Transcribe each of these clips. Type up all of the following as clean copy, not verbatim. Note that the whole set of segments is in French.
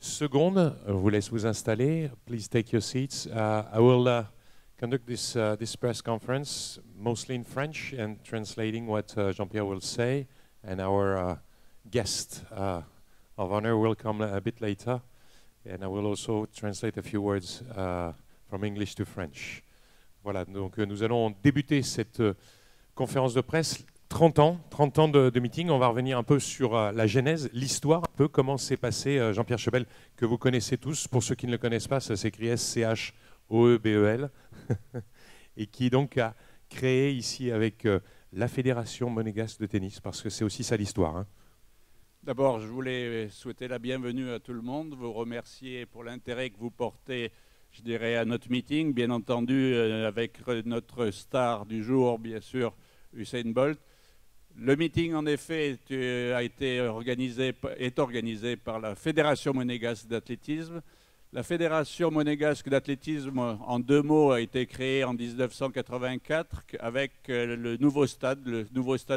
secondes. Je vous laisse vous installer. Please take your seats. I will conduct this press conference mostly in French and translating what Jean-Pierre will say, and our guest of honor will come a bit later, and I will also translate a few words from English to French. Voilà, donc nous allons débuter cette conférence de presse. 30 ans de meeting. On va revenir un peu sur la genèse, l'histoire, un peu comment s'est passé Jean-Pierre Chebel, que vous connaissez tous. Pour ceux qui ne le connaissent pas, ça s'écrit S-C-H-O-E-B-E-L, et qui donc a créé ici avec la Fédération monégasque de tennis, parce que c'est aussi ça l'histoire. Hein. D'abord, je voulais souhaiter la bienvenue à tout le monde, vous remercier pour l'intérêt que vous portez, je dirais, à notre meeting, bien entendu avec notre star du jour, bien sûr, Usain Bolt. Le meeting, en effet, est organisé par la Fédération monégasque d'athlétisme. La Fédération monégasque d'athlétisme, en deux mots, a été créée en 1984 avec le nouveau stade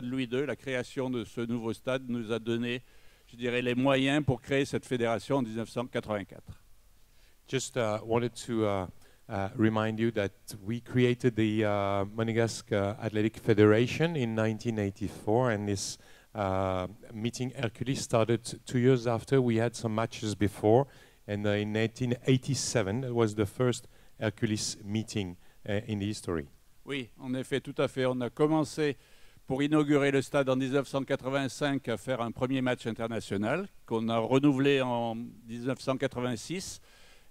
Louis II. La création de ce nouveau stade nous a donné, je dirais, les moyens pour créer cette fédération en 1984. Just wanted to remind you that we created the Monegasque Athletic Federation in 1984, and this meeting Hercules started 2 years after. We had some matches before, and in 1987 it was the first Hercules meeting in the history. Oui, en effet, tout à fait. On a commencé pour inaugurer le stade en 1985 à faire un premier match international qu'on a renouvelé en 1986.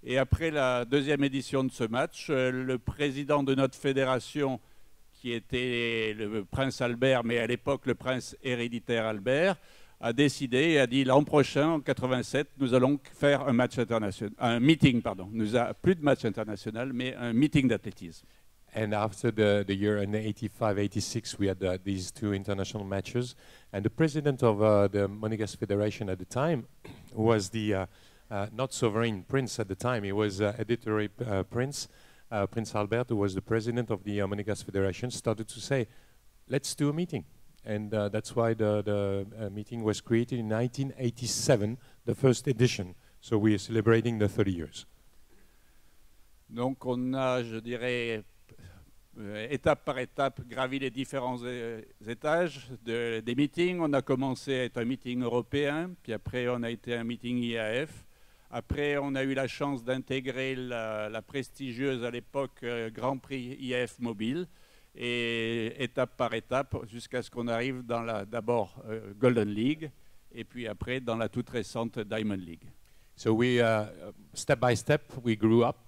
Et après la deuxième édition de ce match, le président de notre fédération, qui était le prince Albert, mais à l'époque le prince héréditaire Albert, a décidé et a dit l'an prochain, en 87, nous allons faire un meeting. Nous avons plus de match international, mais un meeting d'athlétisme. And after the year in 85-86, we had these two international matches. And the president of the Monegasque Federation at the time was the not sovereign prince at the time. He was hereditary prince. Prince Albert, who was the president of the Monegasque Federation, started to say, let's do a meeting. And that's why the meeting was created in 1987, the first edition. So we are celebrating the 30 years. Donc on a, je dirais, étape par étape, gravi les différents étages des meetings. On a commencé à être un meeting européen, puis après on a été un meeting IAAF. Après, on a eu la chance d'intégrer la prestigieuse à l'époque Grand Prix IAAF Mobile, et étape par étape, jusqu'à ce qu'on arrive dans d'abord Golden League, et puis après dans la toute récente Diamond League. So we, step by step, we grew up.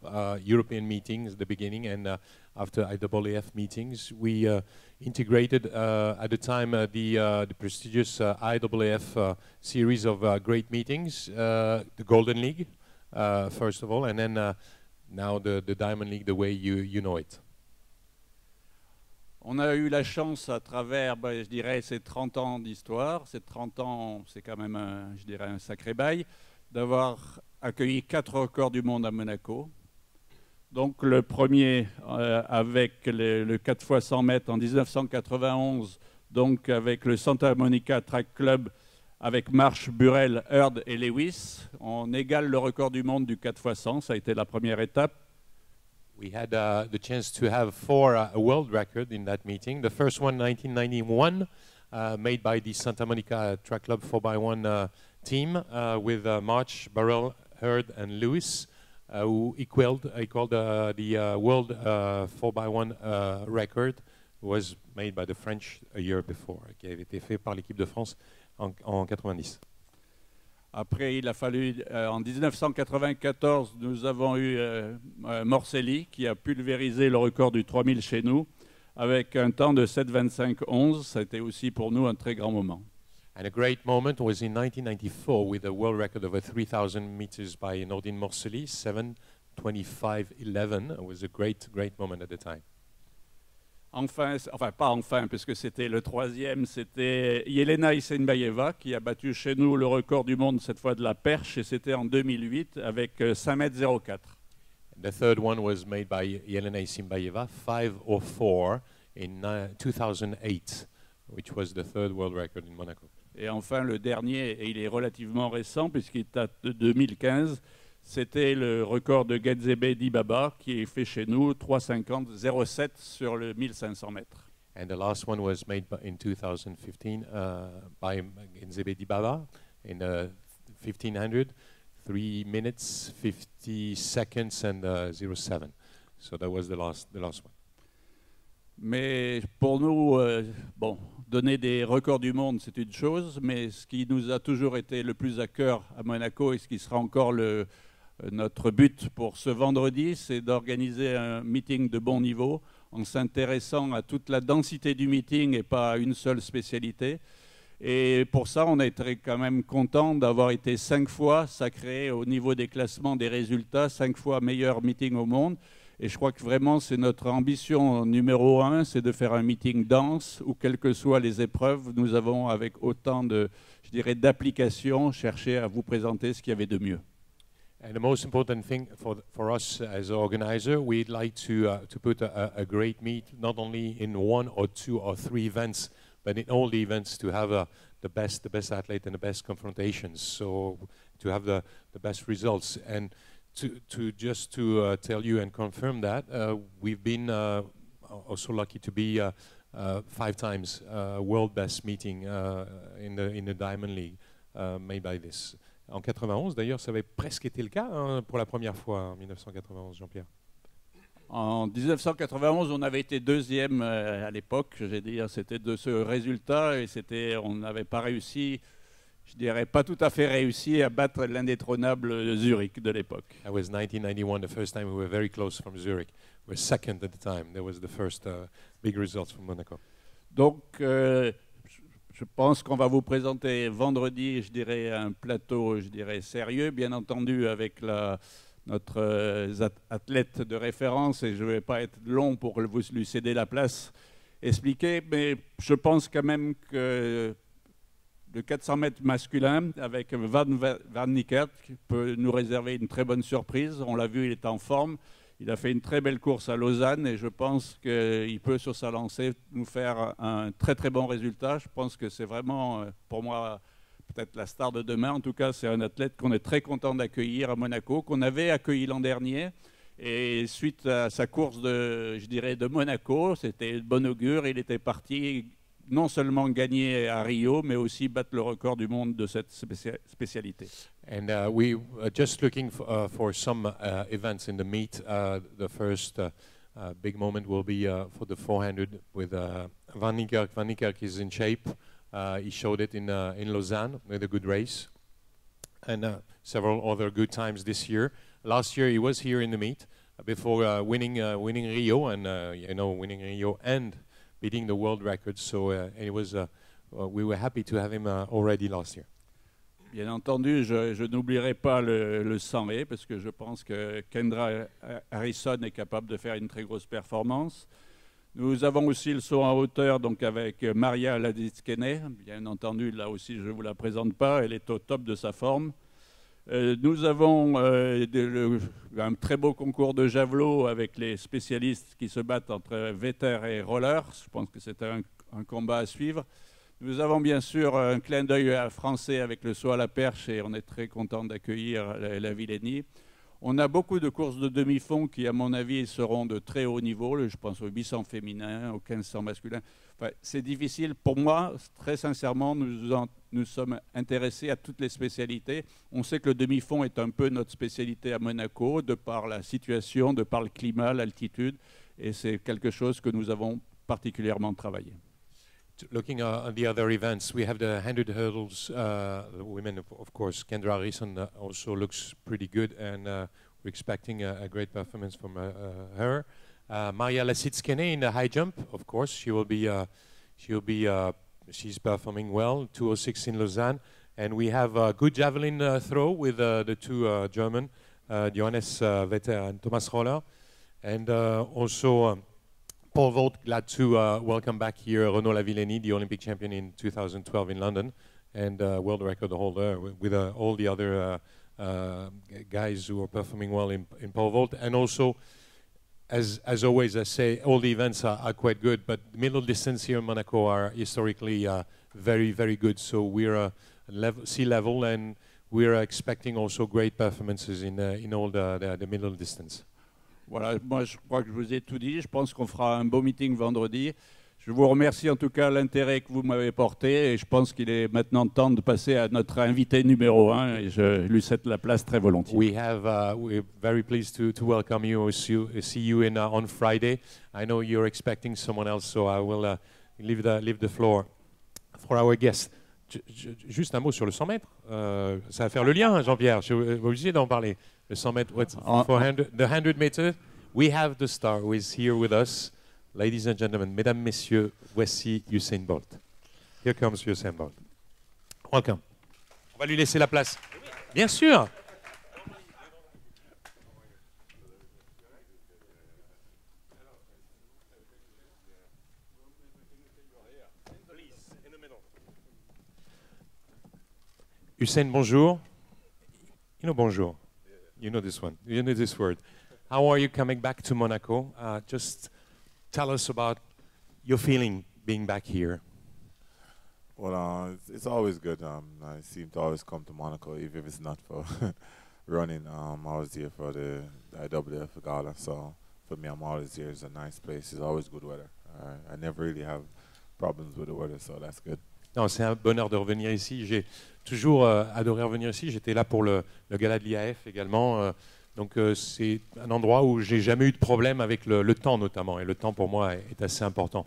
European meetings at the beginning, and after IAAF meetings, we integrated at the time the prestigious IAAF series of great meetings, the Golden League, first of all, and then now the Diamond League, the way you know it. On a eu la chance à travers, je dirais, ces 30 ans d'histoire. Ces 30 ans, c'est quand même, je dirais, un sacré bail, d'avoir accueilli 4 records du monde à Monaco. Donc le premier avec le 4 x 100 mètres en 1991, donc avec le Santa Monica Track Club, avec Marsh, Burrell, Heard et Lewis. On égale le record du monde du 4 x 100, ça a été la première étape. We had the chance to have 4 world records in that meeting. The first one, 1991, made by the Santa Monica Track Club 4x1 team with March, Burrell, Heard, and Lewis, who equaled the world 4x1 record, was made by the French a year before, qui avait été fait par l'équipe de France en 90. Après, il a fallu, en 1994, nous avons eu Morcelli qui a pulvérisé le record du 3000 chez nous avec un temps de 7:25:11. Ça a été aussi pour nous un très grand moment. And a great moment was in 1994 with a world record of 3,000 meters by Nordin Morcelli, 7:25:11. It was a great moment at the time. Enfin, pas enfin, puisque c'était le troisième, c'était Yelena Isenbayeva qui a battu chez nous le record du monde, cette fois de la perche, et c'était en 2008 avec 5,04 m. The third one was made by Yelena Isenbayeva, 5:04 in 2008, which was the third world record in Monaco. Et enfin, le dernier, et il est relativement récent puisqu'il date de 2015, c'était le record de Gazebe Dibaba qui est fait chez nous 3,50,07 sur le 1500 mètres. And the last one was made in 2015 by Genzebe Dibaba in 1500, 3 minutes, 50 seconds and 07. So that was the last one. Mais pour nous, bon, donner des records du monde, c'est une chose, mais ce qui nous a toujours été le plus à cœur à Monaco et ce qui sera encore notre but pour ce vendredi, c'est d'organiser un meeting de bon niveau en s'intéressant à toute la densité du meeting et pas à une seule spécialité. Et pour ça, on a été quand même content d'avoir été 5 fois sacré au niveau des classements des résultats, 5 fois meilleur meeting au monde. Et je crois que vraiment, c'est notre ambition numéro 1, c'est de faire un meeting dense où, quelles que soient les épreuves, nous avons, avec autant de, je dirais, d'applications, cherché à vous présenter ce qu'il y avait de mieux. And the most important thing for us as an organizer, we'd like to put a great meet, not only in 1 or 2 or 3 events, but in all the events to have the best athlete and the best confrontations, so to have the best results. And to tell you and confirm that, we've been also lucky to be 5 times world best meeting in the Diamond League made by this. En 91, d'ailleurs, ça avait presque été le cas pour la première fois en 1991, Jean-Pierre. En 1991, on avait été 2e à l'époque. J'ai dit, c'était de ce résultat et on n'avait pas réussi. Je dirais pas tout à fait réussi à battre l'indétrônable Zurich de l'époque. That was 1991, the first time we were very close from Zurich. We were second at the time. That was the first big results from Monaco. Donc, je pense qu'on va vous présenter vendredi, je dirais, un plateau, je dirais, sérieux, bien entendu, avec notre athlète de référence, et je ne vais pas être long pour lui céder la place, expliquer, mais je pense quand même que le 400 mètres masculin avec Van Niekerk peut nous réserver une très bonne surprise. On l'a vu, il est en forme. Il a fait une très belle course à Lausanne et je pense qu'il peut, sur sa lancée, nous faire un très très bon résultat. Je pense que c'est vraiment, pour moi, peut-être la star de demain. En tout cas, c'est un athlète qu'on est très content d'accueillir à Monaco, qu'on avait accueilli l'an dernier. Et suite à sa course de Monaco, c'était de bon augure. Il était parti non seulement gagner à Rio, mais aussi battre le record du monde de cette spécialité. And we are just looking for some events in the meet. The first big moment will be for the 400 with Van Niekerk. Van Niekerk is in shape. He showed it in Lausanne with a good race. And several other good times this year. Last year he was here in the meet before winning Rio, and winning Rio and beating the world record. So it was we were happy to have him already last year. Bien entendu, je n'oublierai pas le 100 et parce que je pense que Kendra Harrison est capable de faire une très grosse performance. Nous avons aussi le saut en hauteur, donc avec Maria Laditskene. Bien entendu, là aussi, je ne vous la présente pas, elle est au top de sa forme. Nous avons un très beau concours de javelot avec les spécialistes qui se battent entre Vetter et Roller. Je pense que c'est un combat à suivre. Nous avons bien sûr un clin d'œil français avec le saut à la perche et on est très content d'accueillir la Villénie. On a beaucoup de courses de demi-fond qui, à mon avis, seront de très haut niveau. Je pense au 800 féminin, au 1500 masculin. Enfin, c'est difficile. Pour moi, très sincèrement, nous sommes intéressés à toutes les spécialités. On sait que le demi-fond est un peu notre spécialité à Monaco, de par la situation, de par le climat, l'altitude. Et c'est quelque chose que nous avons particulièrement travaillé. Looking at the other events, we have the 100 hurdles. The women, of course, Kendra Harrison also looks pretty good, and we're expecting a great performance from her. Maria Lasitskene in the high jump, of course, she's performing well. 206 in Lausanne, and we have a good javelin throw with the two German, Johannes Vetter and Thomas Roller, and also. Paul Vault, glad to welcome back here Renaud Lavillenie, the Olympic champion in 2012 in London, and world record holder with all the other guys who are performing well in Paul Vault. And also, as always, I say, all the events are quite good, but middle distance here in Monaco are historically very, very good. So we're sea level, and we're expecting also great performances in all the middle distance. Voilà, moi je crois que je vous ai tout dit. Je pense qu'on fera un beau meeting vendredi. Je vous remercie en tout cas l'intérêt que vous m'avez porté et je pense qu'il est maintenant temps de passer à notre invité numéro 1 et je lui cède la place très volontiers. We're very pleased to welcome you, see you on Friday. I know you're expecting someone else, so I will leave the floor for our guest. Juste un mot sur le 100 mètres. Ça va faire le lien, Jean-Pierre. Je suis obligé d'en parler. Le 100 mètres, the 100 meters. We have the star who is here with us. Ladies and gentlemen, mesdames, messieurs, voici Usain Bolt. Here comes Usain Bolt. Welcome. On va lui laisser la place. Bien sûr. Usain, bonjour. You know bonjour. You know this one. You know this word. How are you coming back to Monaco? Just tell us about your feeling being back here. Well, it's always good. I seem to always come to Monaco, even if it's not for running. I'm always here for the IAAF gala. So for me, I'm always here. It's a nice place. It's always good weather. I never really have problems with the weather, so that's good. Non, c'est un bonheur de revenir ici. J'ai toujours adoré revenir ici. J'étais là pour le gala de l'IAAF également. Donc c'est un endroit où j'ai jamais eu de problème avec le temps notamment. Et le temps pour moi est assez important.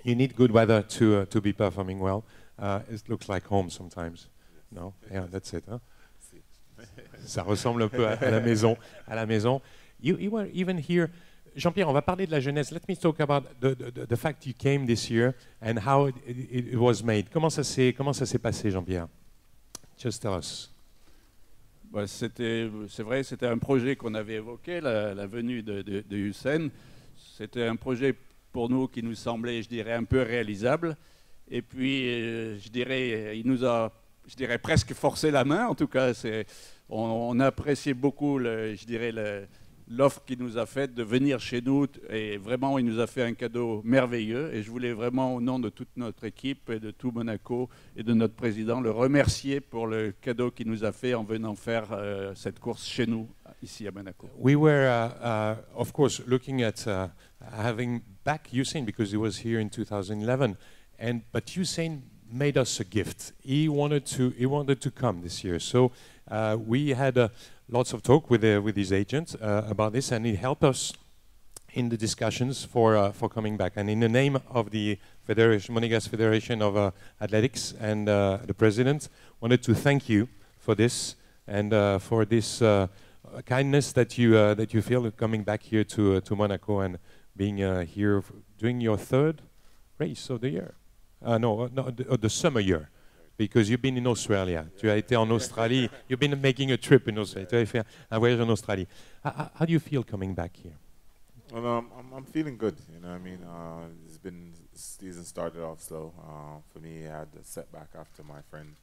You need good weather to be performing well. It looks like home sometimes. No, yeah, that's it. Huh? Ça ressemble un peu à la maison. À la maison. You were even here. Jean-Pierre, on va parler de la jeunesse. Let me talk about the fact you came this year and how it was made. Comment ça s'est passé, Jean-Pierre? Just tell us. Bah, c'est vrai, c'était un projet qu'on avait évoqué, la venue de Usain. C'était un projet pour nous qui nous semblait, je dirais, un peu réalisable. Et puis, je dirais, il nous a, je dirais, presque forcé la main. En tout cas, on a apprécié beaucoup, je dirais, l'offre qu'il nous a faite de venir chez nous. Et vraiment, il nous a fait un cadeau merveilleux. Et je voulais vraiment, au nom de toute notre équipe et de tout Monaco et de notre président, le remercier pour le cadeau qu'il nous a fait en venant faire cette course chez nous, ici à Monaco. We were, of course, looking at having back Usain because he was here in 2011, but Usain made us a gift. He wanted to come this year, so we had lots of talk with his agent about this, and he helped us in the discussions for coming back. And in the name of the Federation, Monégasque Federation of Athletics, and the president, wanted to thank you for this and for this kindness that you feel coming back here to Monaco and being here doing your third race of the year. The summer year. Because you've been in Australia. Tu as été en Australie. You've been making a trip in Australia. Tu as fait un voyage en Australie. How do you feel coming back here? Well, I'm feeling good. You know what I mean? Season started off slow. For me, I had a setback after my friend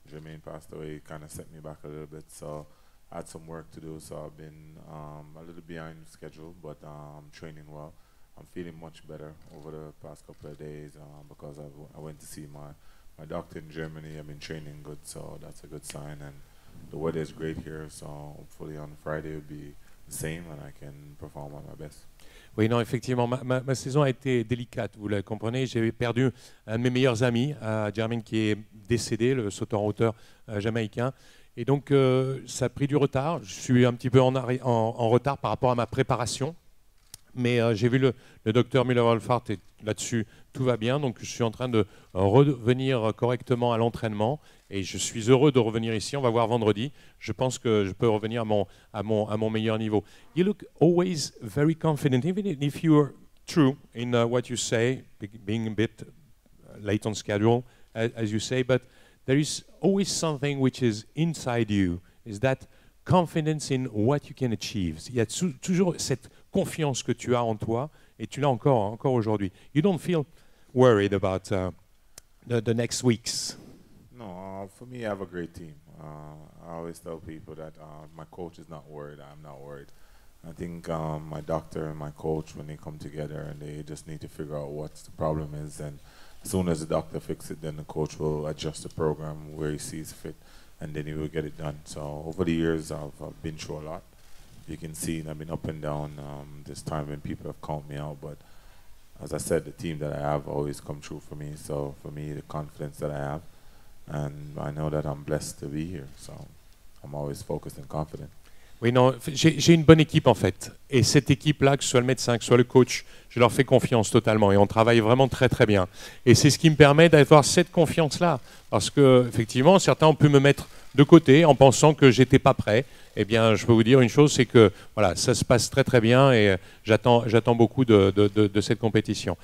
Jermaine passed away. It kind of set me back a little bit. So I had some work to do. So I've been a little behind schedule, but I'm training well. I'm feeling much better over the past couple of days because I went to see my doctor in Germany. I've been training good, so that's a good sign. And the weather is great here, so hopefully on Friday it'll be the same and I can perform at my best. Oui, non, effectivement, ma saison a été délicate, vous le comprenez. J'ai perdu un de mes meilleurs amis, Jermaine, qui est décédé, le sauteur en hauteur jamaïcain. Et donc, ça a pris du retard. Je suis un petit peu en retard par rapport à ma préparation. Mais j'ai vu le docteur Müller-Wolfart et là-dessus, tout va bien. Donc, je suis en train de revenir correctement à l'entraînement et je suis heureux de revenir ici. On va voir vendredi. Je pense que je peux revenir à mon meilleur niveau. You look always very confident, even if you're true in what you say, being a bit late on schedule, as you say, but there is always something which is inside you. Is that confidence in what you can achieve? Il y a toujours cette confiance que tu as en toi, et tu l'as encore aujourd'hui. You don't feel worried about the next weeks? No, for me, I have a great team. I always tell people that my coach is not worried. I'm not worried. I think my doctor and my coach, when they come together, and they just need to figure out what the problem is, and as soon as the doctor fixes it, then the coach will adjust the program where he sees fit, and then he will get it done. So over the years, I've been through a lot. You can see I've been up and down this time when people have count me out, but as I said, the team that I have always come true for me. So for me, the confidence that I have, and I know that I'm blessed to be here. So I'm always focused and confident. Oui, non, j'ai une bonne équipe en fait. Et cette équipe-là, que ce soit le médecin, que ce soit le coach, je leur fais confiance totalement. Et on travaille vraiment très très bien. Et c'est ce qui me permet d'avoir cette confiance-là. Parce que, effectivement, certains ont pu me mettre de côté en pensant que j'étais pas prêt. Eh bien, je peux vous dire une chose, c'est que voilà, ça se passe très très bien et j'attends beaucoup de cette compétition.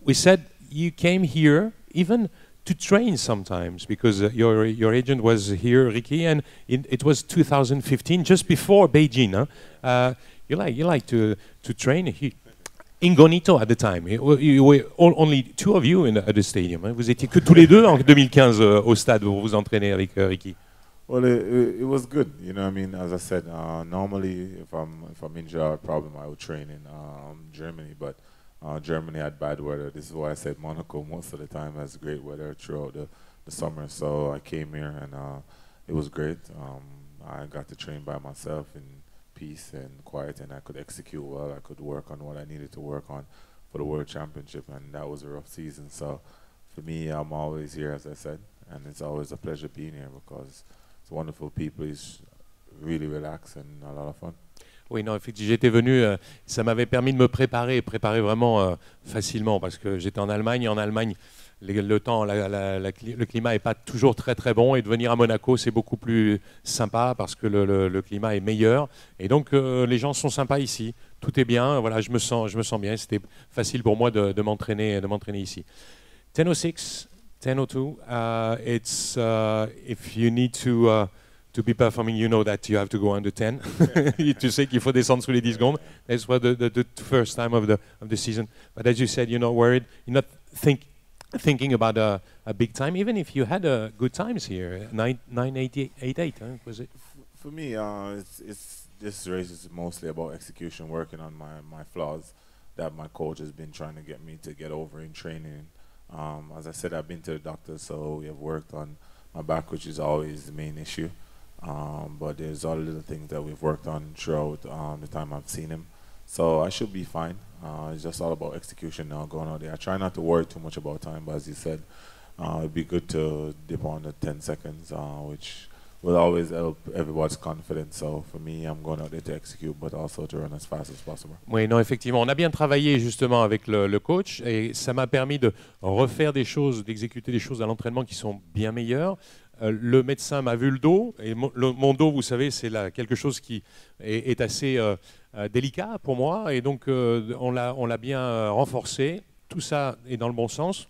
We said you came here even to train sometimes because your agent was here, Ricky, and it was 2015, just before Beijing. Huh? You like to train here. In Gonito at the time. You were only two of you at the stadium. Hein? Vous étiez que tous les deux en 2015 au stade où vous vous entraînez avec Ricky. Well, it was good. You know what I mean? As I said, normally if I'm injured or a problem, I would train in Germany, but Germany had bad weather. This is why I said Monaco most of the time has great weather throughout the summer. So I came here and it was great. I got to train by myself in peace and quiet, and I could execute well. I could work on what I needed to work on for the World Championship, and that was a rough season. So for me, I'm always here, as I said, and it's always a pleasure being here because it's wonderful people. It's really relaxed and a lot of fun. Oui, non, effectivement, j'étais venu, ça m'avait permis de me préparer vraiment facilement parce que j'étais en Allemagne et en Allemagne, le temps, le climat n'est pas toujours très très bon et de venir à Monaco, c'est beaucoup plus sympa parce que le climat est meilleur et donc les gens sont sympas ici, tout est bien, voilà, je me sens bien, c'était facile pour moi de m'entraîner ici. 10:06, 10:02, it's if you need to be performing, you know that you have to go under 10. Tu sais qu'il faut descendre sous les 10 secondes. That's what the first time of the season. But as you said, you're not worried. You're not thinking about a big time, even if you had good times here. 9:88, huh, was it? For me, it's this race is mostly about execution, working on my flaws that my coach has been trying to get me to get over in training. As I said, I've been to the doctor, so we have worked on my back, which is always the main issue. But there's other little things that we've worked on throughout the time I've seen him. So I should be fine. It's just all about execution now, going out there. I try not to worry too much about time, but as you said, it'd be good to dip on the 10 seconds, which will always help everybody's confidence. So for me, I'm going out there to execute, but also to run as fast as possible. Oui, non, effectivement, on a bien travaillé justement avec le coach et ça m'a permis de refaire des choses, d'exécuter des choses à l'entraînement qui sont bien meilleures. Le médecin m'a vu le dos, et mon dos, vous savez, c'est quelque chose qui est assez délicat pour moi, et donc on l'a bien renforcé. Tout ça est dans le bon sens.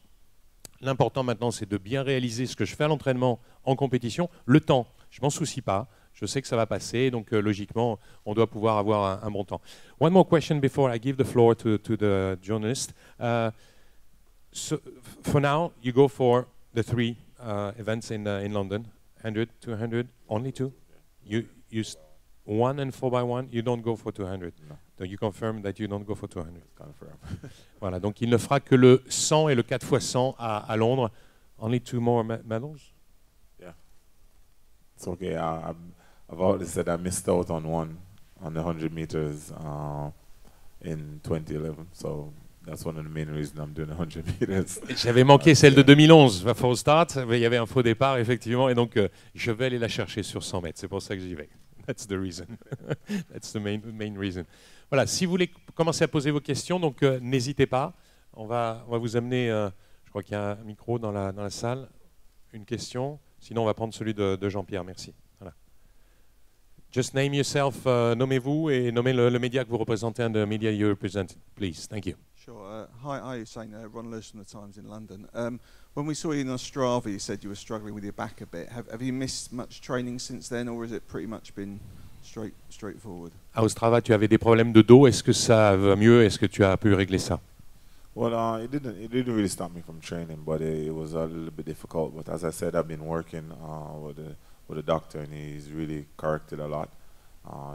L'important maintenant, c'est de bien réaliser ce que je fais à l'entraînement en compétition. Le temps, je m'en soucie pas. Je sais que ça va passer, donc logiquement, on doit pouvoir avoir un bon temps. One more question before I give the floor to the journalist. So for now, you go for the 3 events in London, 100, 200, only 2. You 1 and 4x1. You don't go for 200. No. Donc you confirm that you don't go for 200. Confirm. Voilà, donc il ne fera que le 100 et le 4x100 à Londres. Only 2 more medals. Yeah, it's okay. I've already said I missed out on one on the 100 meters in 2011. So that's one of the main reasons I'm doing 100 meters. J'avais manqué celle de 2011, faux start, mais il y avait un faux départ effectivement, et donc je vais aller la chercher sur 100 mètres. C'est pour ça que j'y vais. That's the reason. That's the main reason. Voilà. Si vous voulez commencer à poser vos questions, donc n'hésitez pas. On va vous amener. Je crois qu'il y a un micro dans la salle. Une question. Sinon, on va prendre celui de Jean-Pierre. Merci. Voilà. Just name yourself. Nommez-vous et nommez le média que vous représentez and the media you represent, please. Thank you. Sure. Hi, Usain. Ron Lewis from the Times in London. When we saw you in Strava, you said you were struggling with your back a bit. Have you missed much training since then, or has it pretty much been straightforward? À Ostrava, tu avais des problèmes de dos. Est-ce que ça va mieux? Est-ce que tu as pu régler ça? Well, it didn't really stop me from training, but it was a little bit difficult. But as I said, I've been working with a doctor, and he's really corrected a lot.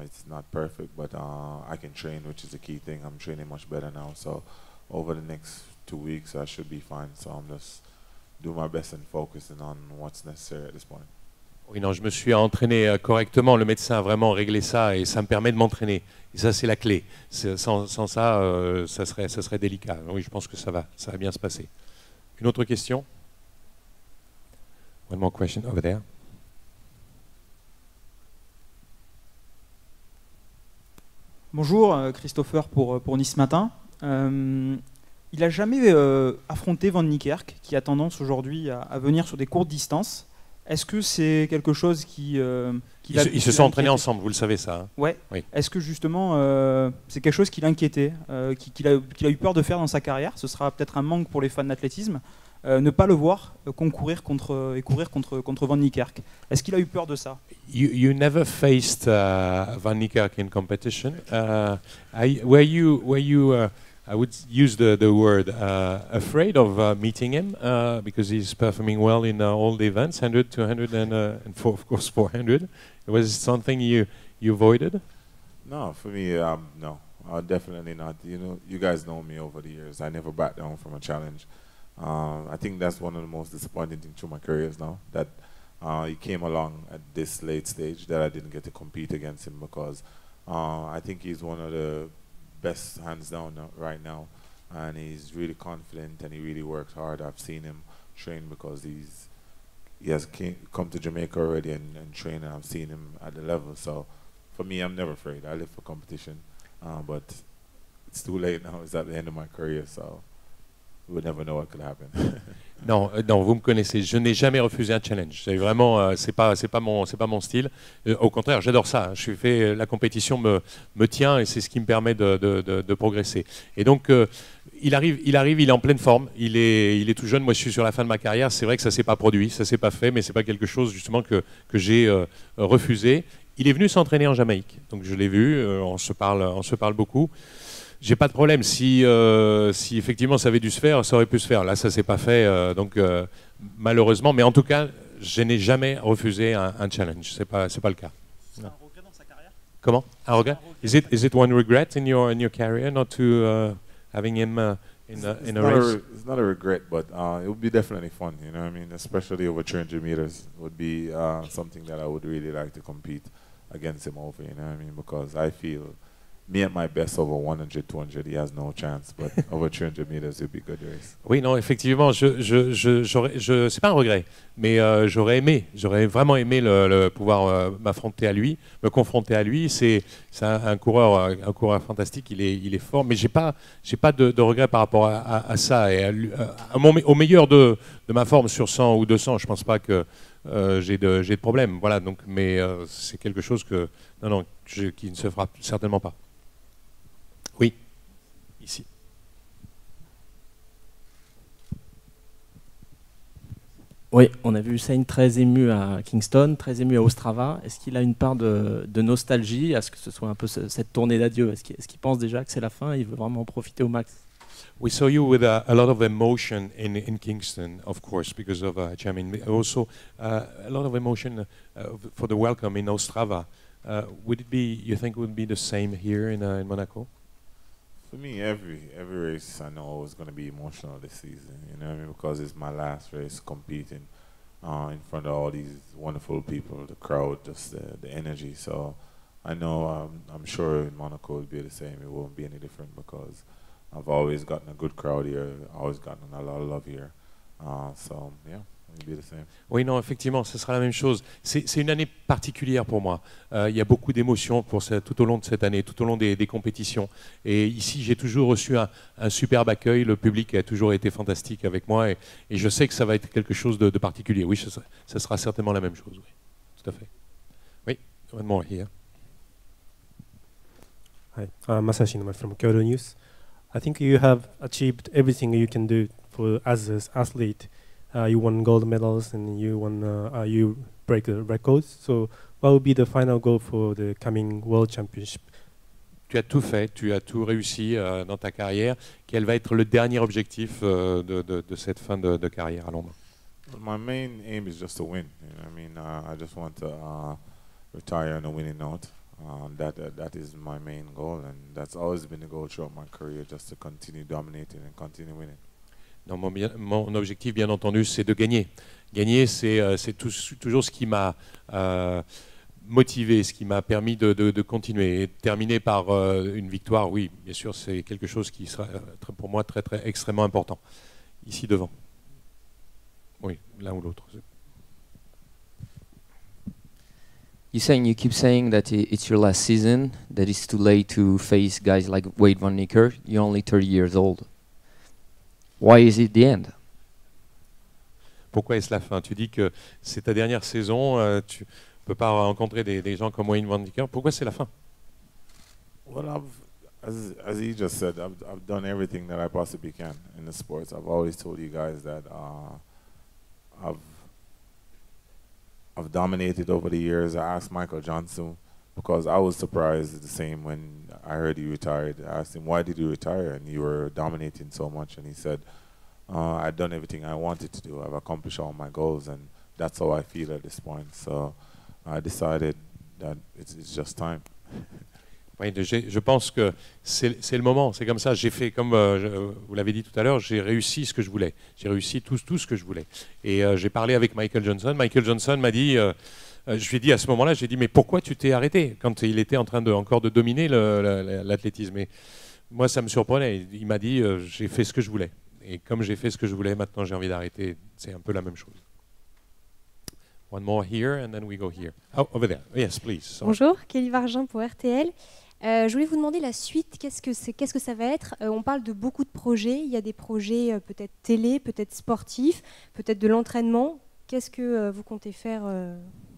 It's not perfect, but I can train, which is the key thing. I'm training much better now, so over the next 2 weeks I should be fine. So I'm just do my best and focusing on what's necessary at this point. Oui, non, je me suis entraîné correctement. Le médecin a vraiment réglé ça et ça me permet de m'entraîner. Et ça, c'est la clé. Sans ça, ça serait délicat. Oui, je pense que ça va bien se passer. Une autre question? One more question over there. Bonjour, Christopher pour Nice Matin. Il n'a jamais affronté Van Niekerk, qui a tendance aujourd'hui à venir sur des courtes distances. Est-ce que c'est quelque chose qui Ils se sont entraînés ensemble, vous le savez ça. Hein? Ouais. Oui. Est-ce que justement c'est quelque chose qui l'inquiétait, qu'il a eu peur de faire dans sa carrière? Ce sera peut-être un manque pour les fans d'athlétisme, ne pas le voir courir contre Van Niekerk. Est-ce qu'il a eu peur de ça? You never faced Van Niekerk in competition. Were you I would use the word afraid of meeting him because he's performing well in all the events, 100, 200, and of course 400. Was it something you avoided? No, for me, no, definitely not. You know, you guys know me over the years. I never back down from a challenge. I think that's one of the most disappointing things through my careers now, that he came along at this late stage that I didn't get to compete against him, because I think he's one of the best hands down right now, and he's really confident and he really works hard. I've seen him train because he has come to Jamaica already and train, and I've seen him at the level. So for me, I'm never afraid. I live for competition, but it's too late now. It's at the end of my career, so we would never know what could happen. Non, vous me connaissez. Je n'ai jamais refusé un challenge. C'est vraiment, c'est pas mon style. Au contraire, j'adore ça. La compétition me tient et c'est ce qui me permet de progresser. Et donc, il arrive, il est en pleine forme. Il est tout jeune. Moi, je suis sur la fin de ma carrière. C'est vrai que ça s'est pas produit, ça s'est pas fait, mais c'est pas quelque chose justement que j'ai refusé. Il est venu s'entraîner en Jamaïque. Donc, je l'ai vu. On se parle beaucoup. J'ai pas de problème. Si effectivement ça avait dû se faire, ça aurait pu se faire. Là, ça s'est pas fait, donc malheureusement. Mais en tout cas, je n'ai jamais refusé un challenge. C'est pas le cas. C'est un regret dans sa carrière? Comment? Un regret? Is it one regret in your career not to having him in a race? It's not a regret, but it would be definitely fun. You know what I mean? Especially over 300 meters would be something that I would really like to compete against him over. You know what I mean? Because I feel me at my best over 100, 200, he has no chance. But over 300 meters, it would be a good race. Oui, non, effectivement, c'est pas un regret, mais j'aurais vraiment aimé pouvoir m'affronter à lui, me confronter à lui. C'est un coureur fantastique. Il est fort, mais j'ai pas de regret par rapport à ça. Et au meilleur de ma forme sur 100 ou 200, je pense pas que j'ai de problème. Voilà, donc, mais c'est quelque chose qui ne se fera certainement pas. Oui, ici. Oui, on a vu Usain très ému à Kingston, très ému à Ostrava. Est-ce qu'il a une part de nostalgie? Est-ce que ce soit un peu cette tournée d'adieu? Est-ce qu'il pense déjà que c'est la fin? Il veut vraiment en profiter au max? We saw you with a lot of emotion in Kingston, of course, because of Jamin. Also, a lot of emotion for the welcome in Ostrava. You think it would be the same here in Monaco? For me, every race I know is going to be emotional this season. You know what I mean? Because it's my last race competing in front of all these wonderful people, the crowd, just the energy. So I know I'm sure in Monaco it will be the same. It won't be any different because I've always gotten a good crowd here, always gotten a lot of love here. So yeah, it'll be the same. Oui, non, effectivement, ce sera la même chose. C'est une année particulière pour moi. Il y a beaucoup d'émotions tout au long de cette année, tout au long des compétitions. Et ici, j'ai toujours reçu un superbe accueil. Le public a toujours été fantastique avec moi. Et je sais que ça va être quelque chose de particulier. Oui, ça sera certainement la même chose. Oui, tout à fait. Oui, one more here. Hi, Masashi Nomai from Kyoto News. I think you have achieved everything you can do as an athlete. You won gold medals and you break the records. So what will be the final goal for the coming World Championship? Tu as tout fait, tu as tout réussi dans ta carrière. Quel va être le dernier objectif de cette fin de carrière à Londres? My main aim is just to win. You know what I mean? I just want to retire on a winning note. That is my main goal, and that's always been the goal throughout my career, just to continue dominating and continue winning. Non, mon objectif, bien entendu, c'est de gagner. Gagner, c'est toujours ce qui m'a motivé, ce qui m'a permis de continuer. Et terminer par une victoire, oui, bien sûr, c'est quelque chose qui sera pour moi extrêmement important. Ici devant. Oui, l'un ou l'autre. Usain, you keep saying that it's your last season, that it's too late to face guys like Wade Van Niekerk. You're only 30 years old. Why is it the end? Pourquoi est-ce la fin? Tu dis que c'est ta dernière saison, tu ne peux pas rencontrer des gens comme Wayne Van Niekerk. Pourquoi c'est la fin? Well, as he just said, I've done everything that I possibly can in the sports. I've always told you guys that I've dominated over the years. I asked Michael Johnson, because I was surprised the same when I heard he retired. I asked him, why did you retire? And you were dominating so much. And he said, I'd done everything I wanted to do. I've accomplished all my goals, and that's how I feel at this point. So I decided that it's just time. Oui, je pense que c'est le moment, c'est comme ça. J'ai fait, comme vous l'avez dit tout à l'heure, j'ai réussi ce que je voulais. J'ai réussi tout ce que je voulais. Et j'ai parlé avec Michael Johnson. Michael Johnson m'a dit, je lui ai dit à ce moment-là, j'ai dit, mais pourquoi tu t'es arrêté quand il était en train encore de dominer l'athlétisme? Et moi, ça me surprenait. Il m'a dit, j'ai fait ce que je voulais. Et comme j'ai fait ce que je voulais, maintenant j'ai envie d'arrêter. C'est un peu la même chose. One more here, and then we go here. Oh, over there. Yes, please. Sorry. Bonjour, Kelly Vargin pour RTL. Je voulais vous demander la suite, qu'est-ce que ça va être? On parle de beaucoup de projets, il y a des projets peut-être télé, peut-être sportifs, peut-être de l'entraînement. Qu'est-ce que vous comptez faire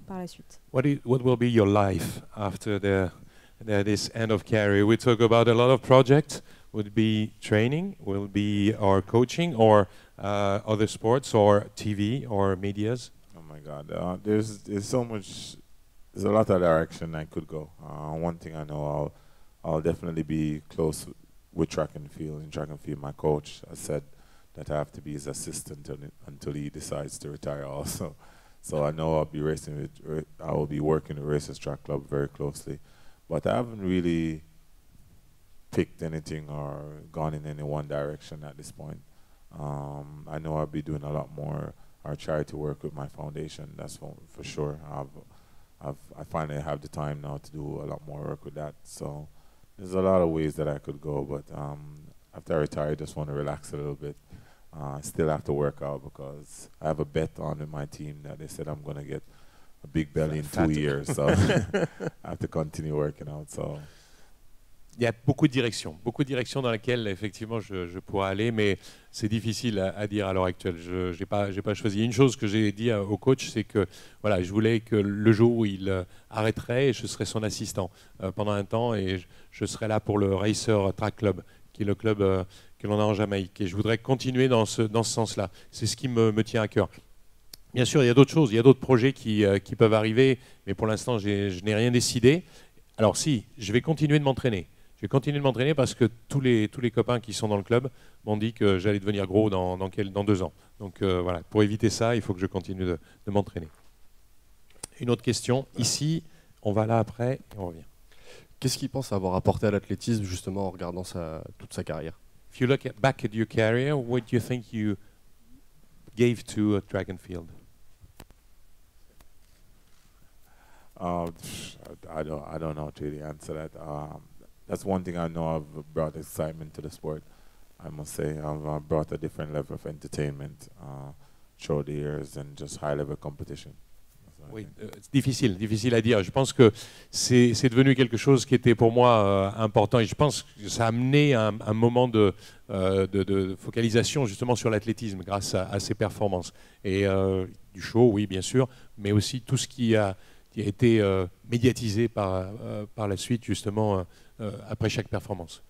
par la suite? What will be your life after this end of career? We talk about a lot of projects. Would it be training? Will it be our coaching, or other sports, or TV, or medias? Oh my God, there's so much. There's a lot of direction I could go. One thing I know, I'll definitely be close with track and field. In track and field, my coach has said that I have to be his assistant until he decides to retire also. So I know I'll be I will be working with Racers Track Club very closely. But I haven't really picked anything or gone in any one direction at this point. I know I'll be doing a lot more. I'll try to work with my foundation, that's for sure. I finally have the time now to do a lot more work with that. So there's a lot of ways that I could go, but after I retire, I just want to relax a little bit. I still have to work out because I have a bet on with my team that they said I'm going to get a big belly in 2 years. So I have to continue working out. So. Il y a beaucoup de directions dans lesquelles effectivement je pourrais aller, mais c'est difficile à dire à l'heure actuelle. Je n'ai pas choisi. Une chose que j'ai dit au coach, c'est que voilà, je voulais que le jour où il arrêterait, je serais son assistant pendant un temps, et je serais là pour le Racer Track Club, qui est le club que l'on a en Jamaïque. Et je voudrais continuer dans ce sens-là. C'est ce qui me tient à cœur. Bien sûr, il y a d'autres choses, il y a d'autres projets qui peuvent arriver, mais pour l'instant, je n'ai rien décidé. Alors si, je vais continuer de m'entraîner. Je vais continuer de m'entraîner parce que tous les copains qui sont dans le club m'ont dit que j'allais devenir gros dans 2 ans. Donc voilà, pour éviter ça, il faut que je continue de m'entraîner. Une autre question. Ici, on va là après et on revient. Qu'est-ce qu'il pense avoir apporté à l'athlétisme justement en regardant toute sa carrière? If you look back at your career, what do you think you gave to track and field? I don't know to really answer that. That's one thing I know I've brought excitement to the sport. I must say I've brought a different level of entertainment through the years and just high-level competition. Oui, c'est difficile à dire. Je pense que c'est devenu quelque chose qui était pour moi important, et je pense que ça a amené un moment de focalisation justement sur l'athlétisme grâce à ses performances. Et du show, oui, bien sûr, mais aussi tout ce qui a été médiatisé par la suite justement après chaque performance.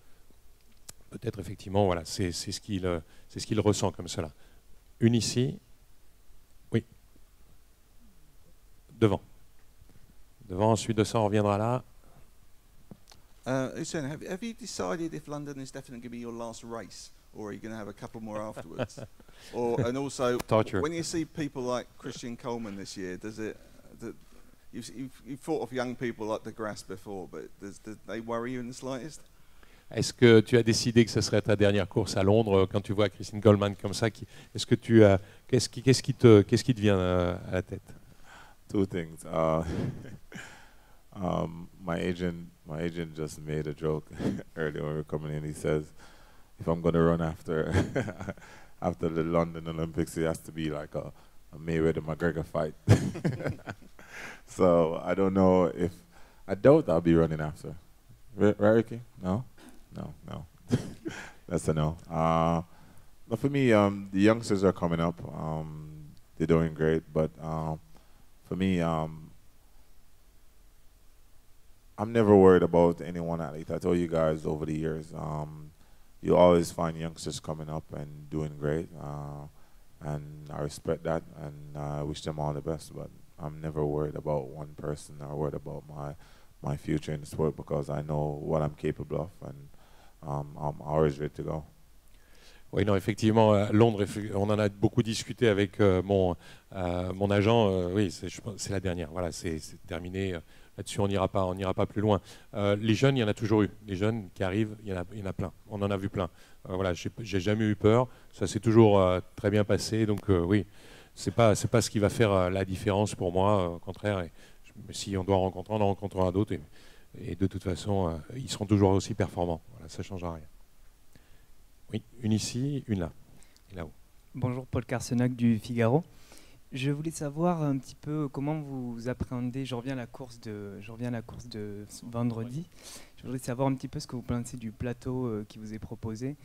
Peut-être effectivement, voilà, c'est ce qu'il ressent comme cela. Une ici. Oui. Devant, ensuite de ça, on reviendra là. Usain, have you decided if London is definitely going to be your last race, or are you going to have a couple more afterwards? And also, Torture. when you see people like Christian Coleman this year, you've thought of young people like de Grasse before, but do they worry you in the slightest? Est-ce que tu as décidé que ce serait ta dernière course à Londres quand tu vois Christine Coleman comme ça? Est-ce que tu qu'est-ce qui te vient à la tête? Two things. My agent just made a joke earlier when we were coming in. He says, if I'm going to run after after the London Olympics, it has to be like a Mayweather-McGregor fight. So I don't know if I doubt I'll be running after. Right, Ricky? No. That's a no. But for me, the youngsters are coming up. They're doing great, but for me, I'm never worried about any one athlete. I told you guys over the years, you always find youngsters coming up and doing great, and I respect that, and I wish them all the best. But I'm never worried about one person or worried about my future in the sport, because I know what I'm capable of, and I'm always ready to go. Oui, non, effectivement, à Londres, on en a beaucoup discuté avec mon agent. Oui, c'est la dernière. Voilà, c'est terminé. Là-dessus, on n'ira pas plus loin. Les jeunes, il y en a toujours eu. Les jeunes qui arrivent, il y en a plein. On en a vu plein. Voilà, j'ai jamais eu peur. Ça s'est toujours très bien passé. Donc oui, c'est pas ce qui va faire la différence pour moi. Au contraire, si on doit en rencontrer, on en rencontrera d'autres. Et de toute façon, ils seront toujours aussi performants. Voilà, ça ne changera rien. Oui, une ici, une là, et là-haut. Bonjour, Paul Carsenac du Figaro. Je voulais savoir un petit peu comment vous appréhendez. Je reviens à la course de vendredi. Je voudrais savoir un petit peu ce que vous pensez du plateau qui vous est proposé,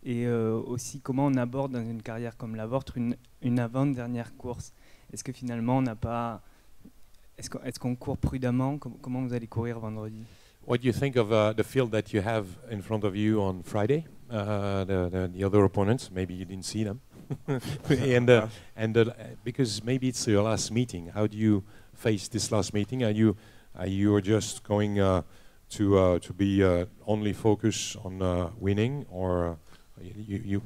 et aussi comment on aborde dans une carrière comme la vôtre une avant-dernière course. Est-ce que finalement on n'a pas, est-ce qu'on court prudemment? Comment vous allez courir vendredi? What do you think of the field that you have in front of you on Friday? The other opponents, maybe you didn't see them, and because maybe it's your last meeting. How do you face this last meeting? Are you just going to be only focused on winning, or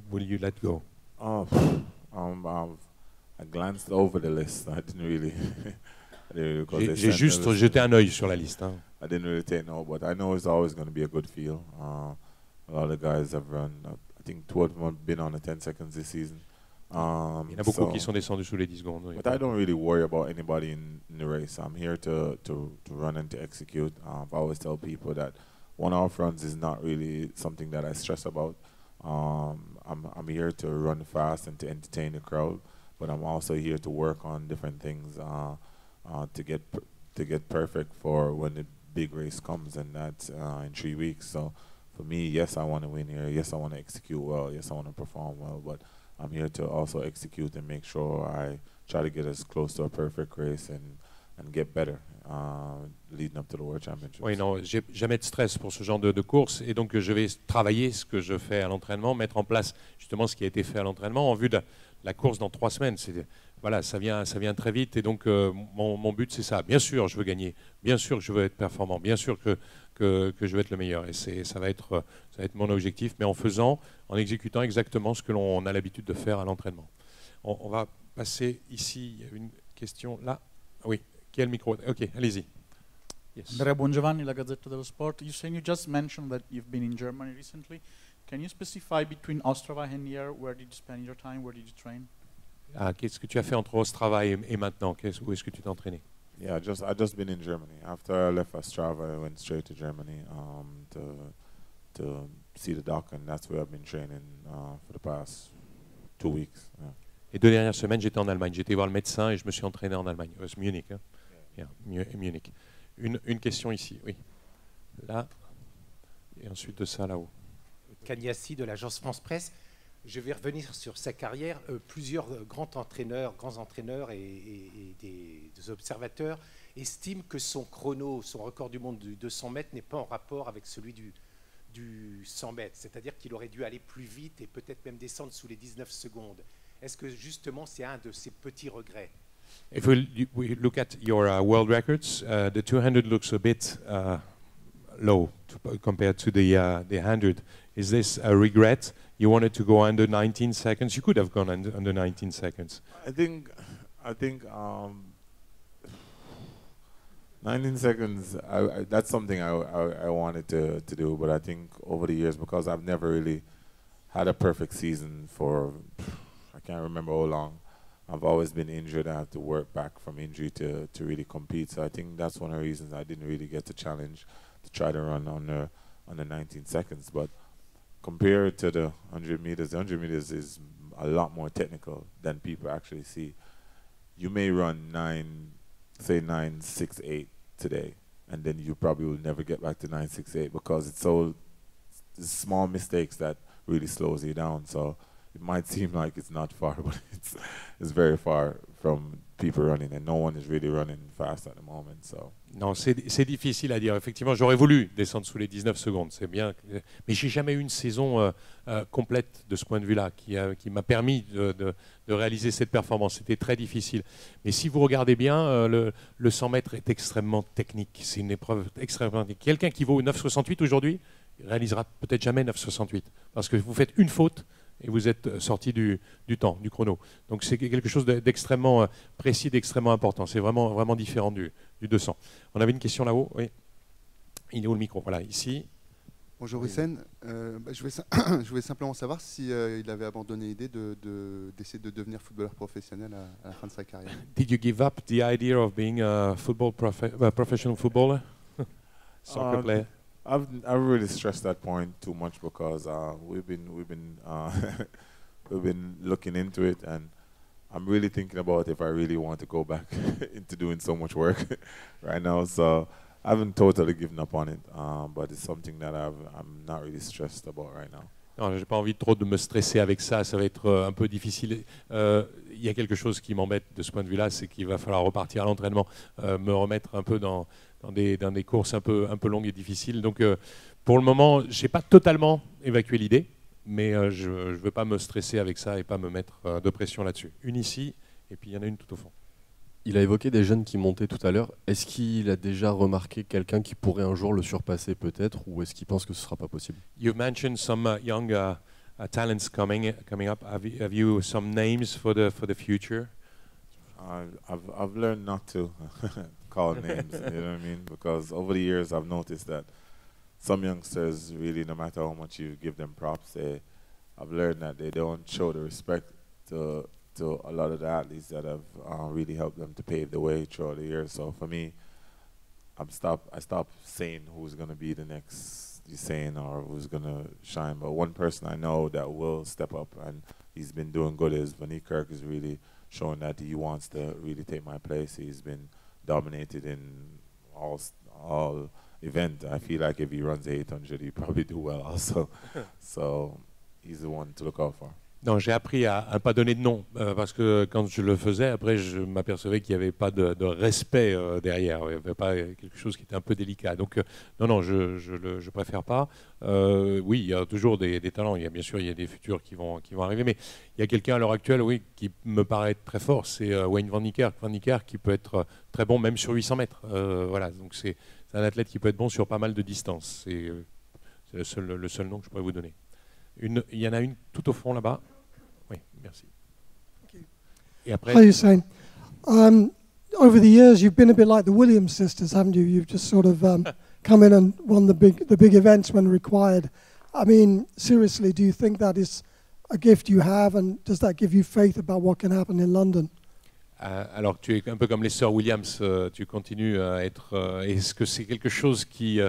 will you let go? I glanced over the list. I didn't really. J'ai juste jeté un œil sur la liste. Hein. I didn't really take note, but I know it's always going to be a good field. A lot of guys have run. I think two of them have been on the 10 seconds this season. Il y en a beaucoup qui sont descendus sous les 10 secondes. Oui. But I don't really worry about anybody in the race. I'm here to run and to execute. I always tell people that one-off runs is not really something that I stress about. I'm here to run fast and to entertain the crowd, but I'm also here to work on different things to get perfect for when the big race comes, and that's in 3 weeks. So for me, yes, I want to win here. Yes, I want to execute well. Yes, I want to perform well. But I'm here to also execute and make sure I try to get as close to a perfect race and get better leading up to the World Championships. Oui, non, j'ai jamais de stress pour ce genre de course, et donc je vais travailler ce que je fais à l'entraînement, mettre en place justement ce qui a été fait à l'entraînement en vue de la course dans 3 semaines. Voilà, ça vient très vite, et donc mon but c'est ça. Bien sûr, je veux gagner. Bien sûr que je veux être performant. Bien sûr que je veux être le meilleur. Et ça va être mon objectif, mais en exécutant exactement ce que l'on a l'habitude de faire à l'entraînement. On va passer ici. Il y a une question là. Oui, qui a le micro? Ok, allez-y. Yes. Andrea Bongiovanni, La Gazzetta dello Sport. You just mentioned that you've been in Germany recently. Can you specify between Ostrava and here, where did you spend your time, where did you train? Qu'est-ce que tu as fait entre Ostrava et maintenant? Où est-ce que tu t'es entraîné? Yeah, I just been in Germany. After I left Ostrava, I went straight to Germany to see the doc, and that's where I've been training for the past 2 weeks. Yeah. Et 2 dernières semaines, j'étais en Allemagne. J'étais voir le médecin et je me suis entraîné en Allemagne. Munich. Hein? Yeah, Munich. Une question ici, oui. Là, et ensuite de ça, là-haut. Cagnassi de l'agence France Presse. Je vais revenir sur sa carrière. Plusieurs grands entraîneurs et des observateurs estiment que son chrono, son record du monde du 200 mètres n'est pas en rapport avec celui du 100 mètres. C'est-à-dire qu'il aurait dû aller plus vite et peut-être même descendre sous les 19 secondes. Est-ce que justement c'est un de ses petits regrets? If we look at your world records, the 200 looks a bit low compared to the 100. Is this a regret? You wanted to go under 19 seconds. You could have gone under 19 seconds. I think 19 seconds, that's something I wanted to do, but I think over the years, because I've never really had a perfect season for, I can't remember how long. I've always been injured. I have to work back from injury to really compete. So I think that's one of the reasons I didn't really get the challenge to try to run on the 19 seconds. But compared to the 100 meters, the 100 meters is a lot more technical than people actually see. You may run 9.68 today, and then you probably will never get back to 9.68 because it's small mistakes that really slows you down. So it might seem like it's not far, but it's very far from people running, and no one is really running fast at the moment. So. Non, c'est difficile à dire. Effectivement, j'aurais voulu descendre sous les 19 secondes, c'est bien. Mais j'ai jamais eu une saison complète de ce point de vue-là qui m'a permis de réaliser cette performance. C'était très difficile. Mais si vous regardez bien, le 100 mètres est extrêmement technique. C'est une épreuve extrêmement technique. Quelqu'un qui vaut 9,68 aujourd'hui réalisera peut-être jamais 9,68 parce que vous faites une faute et vous êtes sorti du temps, du chrono. Donc c'est quelque chose d'extrêmement précis, d'extrêmement important. C'est vraiment, vraiment différent du 200. On avait une question là-haut, oui. Il est où le micro? Voilà, ici. Bonjour Usain. Je voulais simplement savoir si il avait abandonné l'idée d'essayer de devenir footballeur professionnel à la fin de sa carrière. Did you give up the idea of being a professional footballer? Soccer player? I've really stressed that point too much because we've been looking into it, and I'm really thinking about if I really want to go back into doing so much work right now. So I haven't totally given up on it, but it's something that I'm not really stressed about right now. Non, j'ai pas envie trop de me stresser avec ça, ça va être un peu difficile. Il y a quelque chose qui m'embête de ce point de vue-là, c'est qu'il va falloir repartir à l'entraînement, me remettre un peu dans des courses un peu longues et difficiles. Donc pour le moment, je n'ai pas totalement évacué l'idée, mais je ne veux pas me stresser avec ça et pas me mettre de pression là-dessus. Une ici, et puis il y en a une tout au fond. Il a évoqué des jeunes qui montaient tout à l'heure. Est-ce qu'il a déjà remarqué quelqu'un qui pourrait un jour le surpasser peut-être, ou est-ce qu'il pense que ce ne sera pas possible? You mentioned some young talents coming up. Have you some names for the future? I've learned not to call names, you know what I mean? Because over the years I've noticed that some youngsters really, no matter how much you give them props, I've learned that they don't show the respect to a lot of the athletes that have really helped them to pave the way throughout the years. So for me, I stopped saying who's going to be the next Usain or who's going to shine. But one person I know that will step up, and he's been doing good, is Van Niekerk is really showing that he wants to really take my place. He's been dominated in all event. I feel like if he runs 800, he'd probably do well also. So he's the one to look out for. Non, j'ai appris à ne pas donner de nom, parce que quand je le faisais, après je m'apercevais qu'il n'y avait pas de respect derrière, il n'y avait pas quelque chose qui était un peu délicat. Donc non, je préfère pas. Oui, il y a toujours des talents, bien sûr il y a des futurs qui vont arriver, mais il y a quelqu'un à l'heure actuelle, oui, qui me paraît très fort, c'est Wayne Van Niekerk. Van Niekerk qui peut être très bon même sur 800 mètres. Voilà, donc c'est un athlète qui peut être bon sur pas mal de distances. C'est le seul nom que je pourrais vous donner. Il y en a une tout au fond là-bas. Oui, merci. Et après. Hi, Usain. Over the years, you've been a bit like the Williams sisters, haven't you? You've just sort of come in and won the big events when required. I mean, seriously, do you think that is a gift you have, and does that give you faith about what can happen in London? Alors, tu es un peu comme les sœurs Williams, tu continues à être. Est-ce que c'est quelque chose qui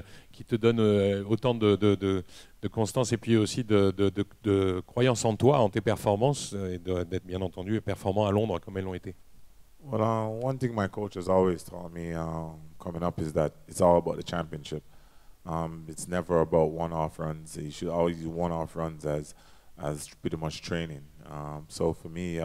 te donne autant de constance et puis aussi de croyance en toi, en tes performances, et d'être bien entendu performant à Londres comme elles l'ont été? Well, one thing my coach has always taught me coming up is that it's all about the championship. It's never about one-off runs. You should always use one-off runs as pretty much training. So for me,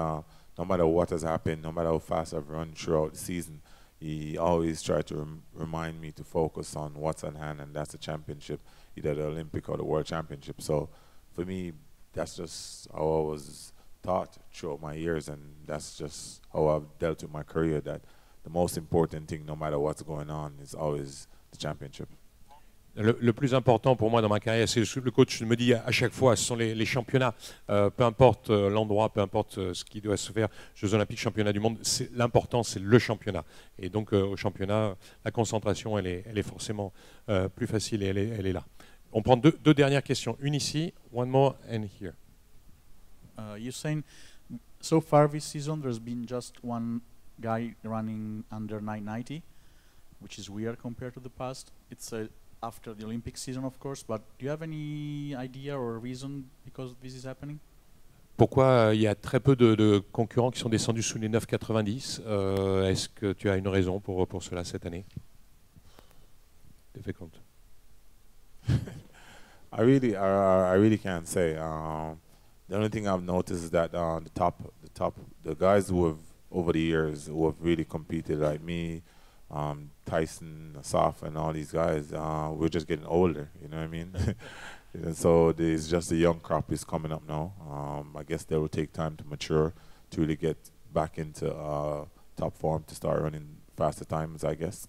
no matter what has happened, no matter how fast I've run throughout the season, he always tried to remind me to focus on what's at hand, and that's the championship, either the Olympic or the World Championship. So for me, that's just how I was taught throughout my years, and that's just how I've dealt with my career, that the most important thing, no matter what's going on, is always the championship. Le plus important pour moi dans ma carrière, c'est le coach me dit à chaque fois, ce sont les championnats. Peu importe l'endroit, peu importe ce qui doit se faire, Jeux Olympiques, Championnats du monde, l'important c'est le championnat. Et donc au championnat, la concentration, elle est forcément plus facile et elle est là. On prend deux dernières questions. Une ici, one more and here. Usain, so far this season there's been just one guy running under 990, which is weird compared to the past. It's after the Olympic season, of course, but do you have any idea or reason because this is happening? Pourquoi il y a très peu de concurrents qui sont descendus sous les 9,90 Est-ce que tu as une raison pour cela cette année? Difficult. I really can't say. The only thing I've noticed is that the guys who have over the years who have really competed, like me, Tyson, Asaf, and all these guys, we're just getting older. You know what I mean? And so there's just the young crop is coming up now. I guess they will take time to mature to really get back into top form to start running faster times, I guess.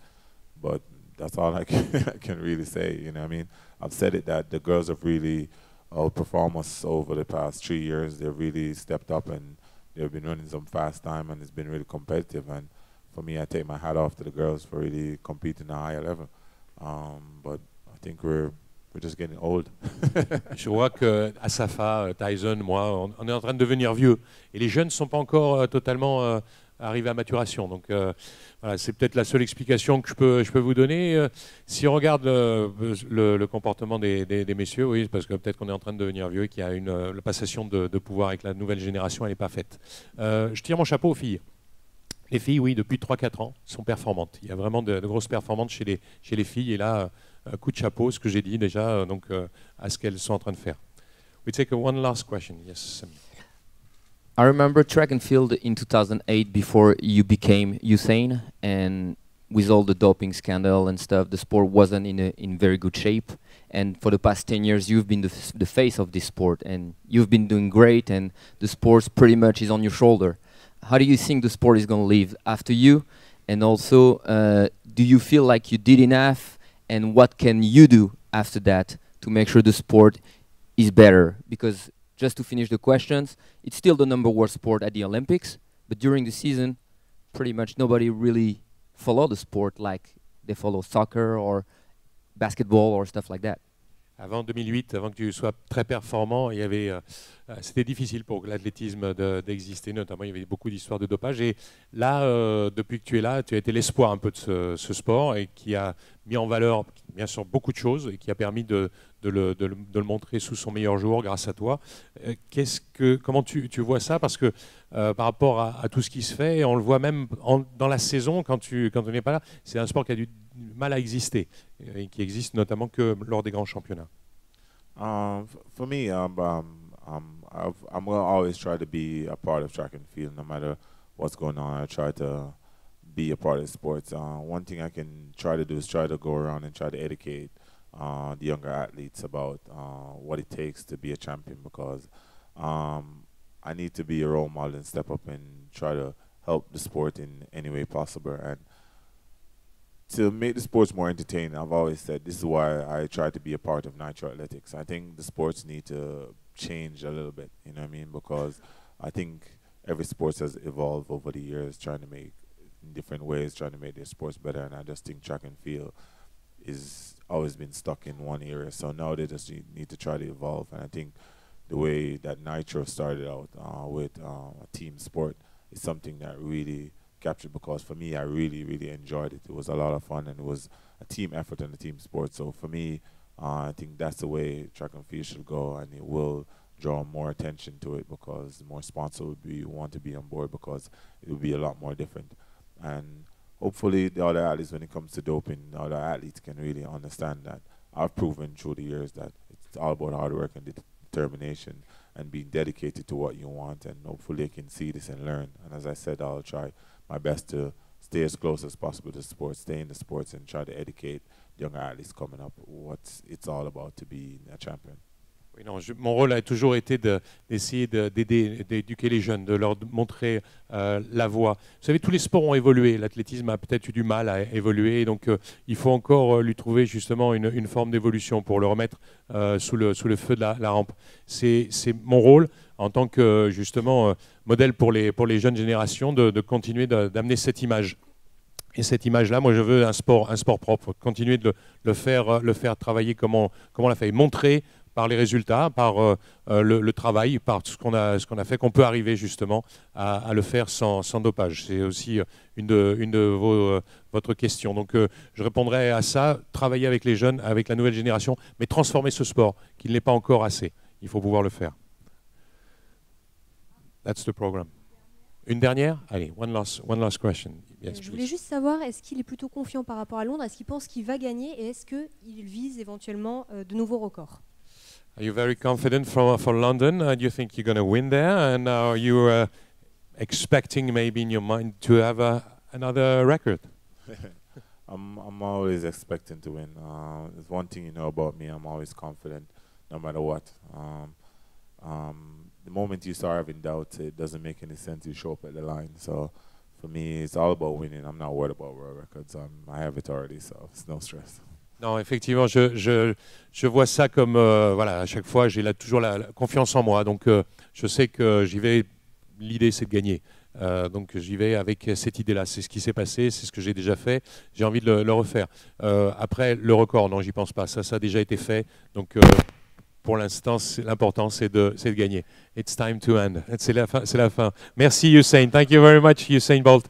But that's all I can really say. You know what I mean? I've said it that the girls have really outperformed us over the past 3 years. They've really stepped up and they've been running some fast time and it's been really competitive. And for me, I take my hat off to the girls for really competing at a higher level. But I think we're just getting old. Je vois que Asafa, Tyson, moi, on est en train de devenir vieux. Et les jeunes ne sont pas encore totalement arrivés à maturation. Donc voilà, c'est peut-être la seule explication que je peux vous donner. Si on regarde le comportement des messieurs, oui, parce que peut-être qu'on est en train de devenir vieux et qu'il y a la passation de pouvoir avec la nouvelle génération, elle n'est pas faite. Je tire mon chapeau aux filles. Les filles, oui, depuis 3-4 ans, sont performantes. Il y a vraiment de grosses performances chez les filles. Et là, coup de chapeau, ce que j'ai dit déjà, donc à ce qu'elles sont en train de faire. We take one last question. Yes, Samir. I remember track and field in 2008 before you became Usain, and with all the doping scandal and stuff, the sport wasn't in very good shape. And for the past 10 years, you've been the face of this sport, and you've been doing great, and the sport pretty much is on your shoulder. How do you think the sport is going to live after you? And also, do you feel like you did enough? And what can you do after that to make sure the sport is better? Because just to finish the questions, it's still the #1 sport at the Olympics, but during the season, pretty much nobody really follow the sport like they follow soccer or basketball or stuff like that. Avant 2008, avant que tu sois très performant, c'était difficile pour l'athlétisme d'exister, notamment il y avait beaucoup d'histoires de dopage. Et là, depuis que tu es là, tu as été l'espoir un peu de ce sport et qui a mis en valeur, bien sûr, beaucoup de choses et qui a permis de le montrer sous son meilleur jour grâce à toi. Comment tu vois ça? Parce que par rapport à tout ce qui se fait, on le voit même dans la saison, quand on n'est pas là, c'est un sport qui a du mal à exister et qui existe notamment que lors des grands championnats. For me, I'm going to always try to be a part of track and field, no matter what's going on. I try to be a part of sports. One thing I can try to do is try to go around and try to educate the younger athletes about what it takes to be a champion, because I need to be a role model and step up and try to help the sport in any way possible. And to make the sports more entertaining, I've always said this is why I try to be a part of Nitro Athletics. I think the sports need to change a little bit, you know what I mean? Because I think every sport has evolved over the years, trying to make in different ways, trying to make their sports better. And I just think track and field is always been stuck in one area. So now they just need to try to evolve. And I think the way that Nitro started out with a team sport is something that really captured, because for me, I really, really enjoyed it. It was a lot of fun and it was a team effort and a team sport. So for me, I think that's the way track and field should go, and it will draw more attention to it because more sponsors would want to be on board, because it will be a lot more different. And hopefully the other athletes, when it comes to doping, the other athletes can really understand that. I've proven through the years that it's all about hard work and determination and being dedicated to what you want, and hopefully they can see this and learn. And as I said, I'll try my best to stay as close as possible to sports, stay in the sports, and try to educate younger athletes coming up what it's all about to be a champion. Oui, non, mon rôle a toujours été d'essayer d'éduquer les jeunes, de leur montrer la voie. Vous savez, tous les sports ont évolué. L'athlétisme a peut-être eu du mal à évoluer, donc il faut encore lui trouver justement une forme d'évolution pour le remettre sous le feu de la rampe. C'est mon rôle en tant que justement modèle pour les jeunes générations de continuer d'amener cette image. Et cette image-là, moi, je veux un sport propre, continuer de le faire travailler comme on l'a fait, et montrer par les résultats, par le travail, par ce qu'on a fait, qu'on peut arriver justement à le faire sans dopage. C'est aussi une de votre question. Donc je répondrai à ça, travailler avec les jeunes, avec la nouvelle génération, mais transformer ce sport, qui ne l'est pas encore assez. Il faut pouvoir le faire. That's the program. Une dernière? Allez, one last question. Yes, je voulais juste savoir, est-ce qu'il est plutôt confiant par rapport à Londres? Est-ce qu'il pense qu'il va gagner? Et est-ce qu'il vise éventuellement de nouveaux records? Are you very confident for London? Do you think you're going to win there? And are you expecting maybe in your mind to have another record? I'm always expecting to win. There's one thing you know about me, I'm always confident no matter what. The moment you start having doubts, it doesn't make any sense. You show up at the line. So for me, it's all about winning. I'm not worried about world records. I have it already, so it's no stress. Non, effectivement, je vois ça comme, voilà, à chaque fois, j'ai toujours la confiance en moi. Donc, je sais que j'y vais, l'idée, c'est de gagner. Donc, j'y vais avec cette idée-là. C'est ce qui s'est passé, c'est ce que j'ai déjà fait. J'ai envie de le refaire. Après, le record, non, j'y pense pas. Ça a déjà été fait. Donc, pour l'instant, l'important, c'est de gagner. It's time to end. C'est la fin. Merci, Usain. Thank you very much, Usain Bolt.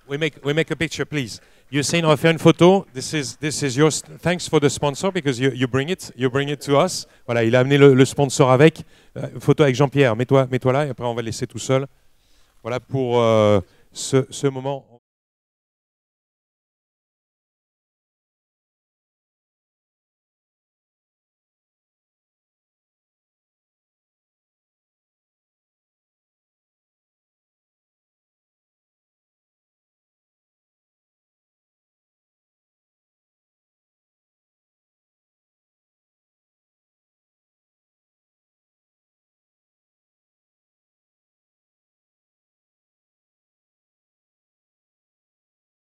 We make a picture, please. Usain, on va faire une photo. This is yours. Thanks for the sponsor because you bring it to us. Voilà, il a amené le sponsor avec. Photo avec Jean-Pierre. Mets-toi là et après on va le laisser tout seul. Voilà pour ce moment.